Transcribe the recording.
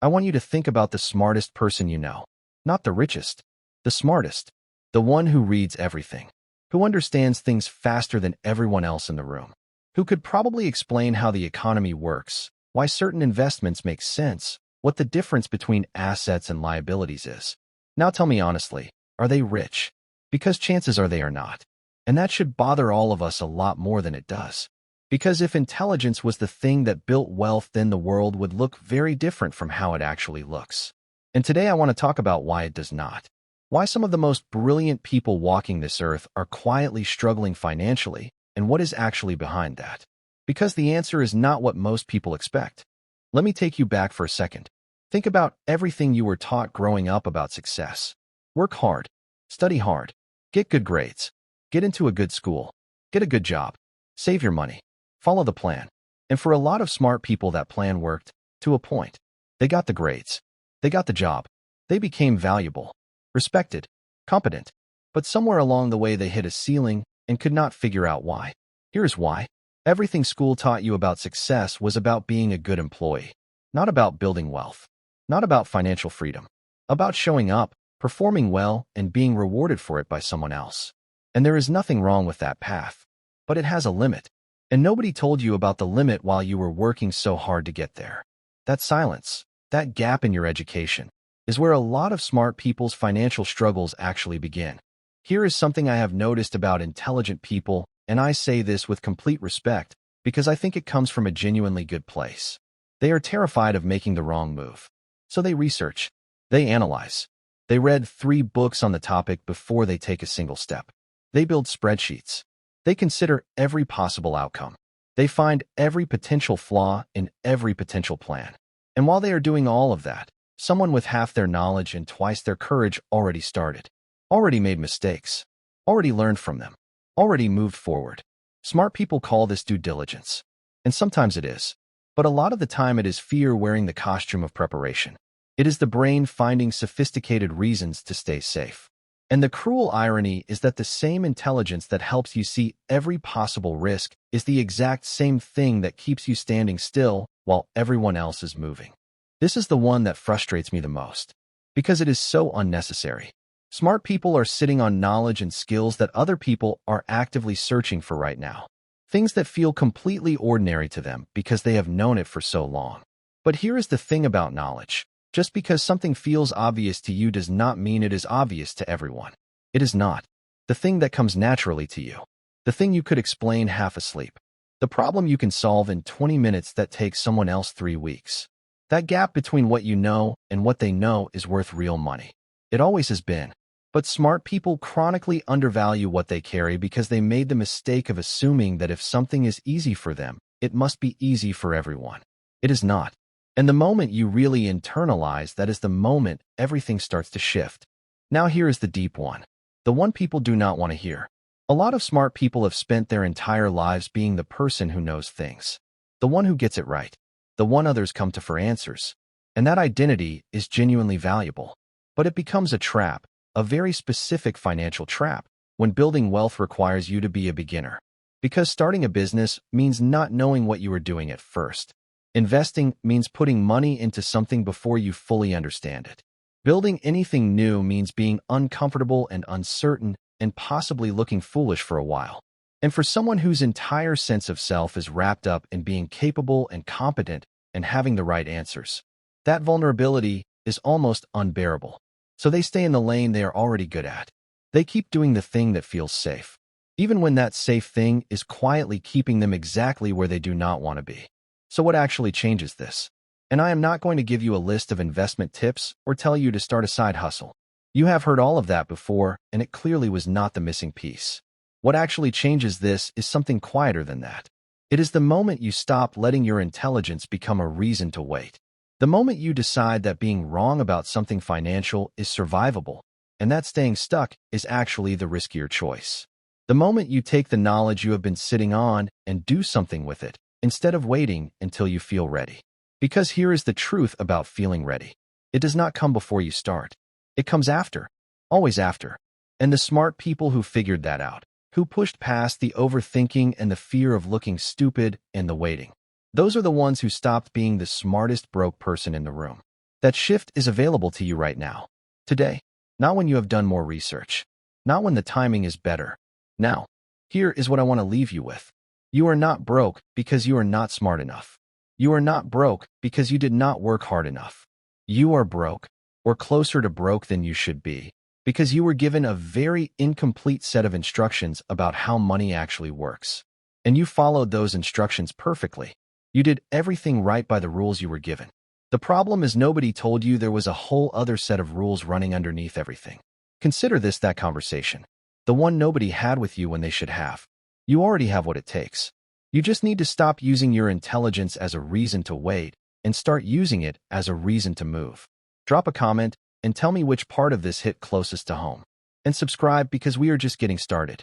I want you to think about the smartest person you know. Not the richest, the smartest. The one who reads everything, who understands things faster than everyone else in the room, who could probably explain how the economy works, why certain investments make sense, what the difference between assets and liabilities is. Now tell me honestly, are they rich? Because chances are they are not. And that should bother all of us a lot more than it does. Because if intelligence was the thing that built wealth, then the world would look very different from how it actually looks. And today I want to talk about why it does not. Why some of the most brilliant people walking this earth are quietly struggling financially, and what is actually behind that. Because the answer is not what most people expect. Let me take you back for a second. Think about everything you were taught growing up about success. Work hard, study hard, get good grades, get into a good school, get a good job, save your money, follow the plan. And for a lot of smart people, that plan worked to a point. They got the grades, they got the job, they became valuable, respected, competent. But somewhere along the way, they hit a ceiling and could not figure out why. Here's why. Everything school taught you about success was about being a good employee, not about building wealth, not about financial freedom, about showing up, performing well, and being rewarded for it by someone else. And there is nothing wrong with that path, but it has a limit. And nobody told you about the limit while you were working so hard to get there. That silence, that gap in your education, is where a lot of smart people's financial struggles actually begin. Here is something I have noticed about intelligent people, and I say this with complete respect because I think it comes from a genuinely good place. They are terrified of making the wrong move. So they research, they analyze. They read 3 books on the topic before they take a single step. They build spreadsheets. They consider every possible outcome. They find every potential flaw in every potential plan. And while they are doing all of that, someone with half their knowledge and twice their courage already started, already made mistakes, already learned from them, already moved forward. Smart people call this due diligence. And sometimes it is. But a lot of the time it is fear wearing the costume of preparation. It is the brain finding sophisticated reasons to stay safe. And the cruel irony is that the same intelligence that helps you see every possible risk is the exact same thing that keeps you standing still while everyone else is moving. This is the one that frustrates me the most, because it is so unnecessary. Smart people are sitting on knowledge and skills that other people are actively searching for right now. Things that feel completely ordinary to them because they have known it for so long. But here is the thing about knowledge. Just because something feels obvious to you does not mean it is obvious to everyone. It is not. The thing that comes naturally to you. The thing you could explain half asleep. The problem you can solve in 20 minutes that takes someone else 3 weeks. That gap between what you know and what they know is worth real money. It always has been. But smart people chronically undervalue what they carry because they made the mistake of assuming that if something is easy for them, it must be easy for everyone. It is not. And the moment you really internalize that is the moment everything starts to shift. Now here is the deep one. The one people do not want to hear. A lot of smart people have spent their entire lives being the person who knows things. The one who gets it right. The one others come to for answers. And that identity is genuinely valuable. But it becomes a trap, a very specific financial trap, when building wealth requires you to be a beginner. Because starting a business means not knowing what you are doing at first. Investing means putting money into something before you fully understand it. Building anything new means being uncomfortable and uncertain and possibly looking foolish for a while. And for someone whose entire sense of self is wrapped up in being capable and competent and having the right answers, that vulnerability is almost unbearable. So they stay in the lane they are already good at. They keep doing the thing that feels safe, even when that safe thing is quietly keeping them exactly where they do not want to be. So what actually changes this? And I am not going to give you a list of investment tips or tell you to start a side hustle. You have heard all of that before, and it clearly was not the missing piece. What actually changes this is something quieter than that. It is the moment you stop letting your intelligence become a reason to wait. The moment you decide that being wrong about something financial is survivable, and that staying stuck is actually the riskier choice. The moment you take the knowledge you have been sitting on and do something with it, instead of waiting until you feel ready. Because here is the truth about feeling ready. It does not come before you start. It comes after. Always after. And the smart people who figured that out, who pushed past the overthinking and the fear of looking stupid and the waiting, those are the ones who stopped being the smartest broke person in the room. That shift is available to you right now. Today. Not when you have done more research. Not when the timing is better. Now. Here is what I want to leave you with. You are not broke because you are not smart enough. You are not broke because you did not work hard enough. You are broke, or closer to broke than you should be, because you were given a very incomplete set of instructions about how money actually works. And you followed those instructions perfectly. You did everything right by the rules you were given. The problem is nobody told you there was a whole other set of rules running underneath everything. Consider this that conversation. The one nobody had with you when they should have. You already have what it takes. You just need to stop using your intelligence as a reason to wait and start using it as a reason to move. Drop a comment and tell me which part of this hit closest to home. And subscribe because we are just getting started.